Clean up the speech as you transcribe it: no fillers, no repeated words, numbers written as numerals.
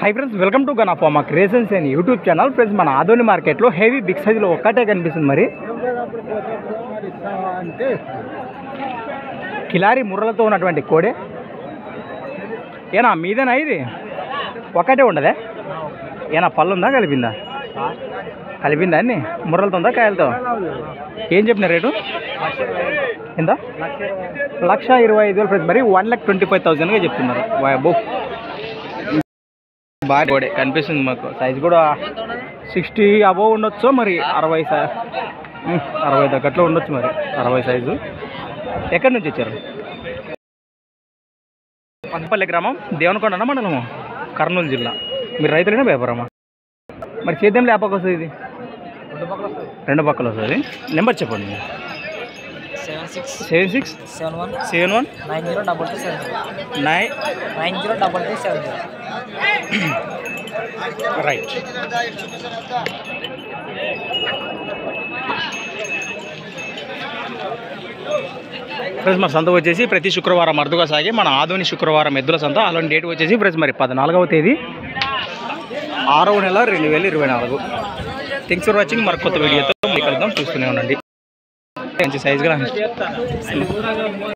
Hi friends welcome to गना pharma creations and YouTube channel friends మన ఆదోని మార్కెట్లో heavy big సైజులో ఒక్కటే కనిపిస్తుంది మరి కిలారి ముర్రలతో ఉన్నటువంటి కోడే ఏనా మీదేనా ఇది ఒక్కటే ఉండదే ఏనా పళ్ళు ఉందా కలిపిందా అన్ని ముర్రలతో ఉందా కాయలతో ఏం చెప్పిన రేటు ఎంత 1,25,000 ఫ్రెండ్స్ మరి 1,25,000గా చెప్తున్నారు బాబు బాగా కోడే కనిపిస్తుంది మాకు సైజు కూడా 60 అబోవ్ ఉండొచ్చు మరి 60 తగ్గట్లో ఉండొచ్చు మరి 60 సైజు ఎక్కడి నుంచి వచ్చారు పక్కపల్లి గ్రామం దేవనకొండ మండలము కర్నూలు జిల్లా మీరు రైతులైనా వ్యాపారమా మరి సేద్యం లేపకు వస్తుంది ఇది రెండు పక్కలు వస్తుంది నెంబర్ చెప్పండి 767191902270 రైట్ ఫ్రెండ్స్ మన సంత వచ్చేసి ప్రతి శుక్రవారం అరుదుగా సాగే మన ఆదోని శుక్రవారం ఎద్దుల సంత అలాంటి డేట్ వచ్చేసి ఫ్రెండ్స్ మరి 14వ తేదీ 6వ నెల 2024. Thanks for watching. మరి కొత్త వీడియోతో మళ్ళీ కలుద్దాం. చూస్తూనే ఉండండి. మంచి సైజుగా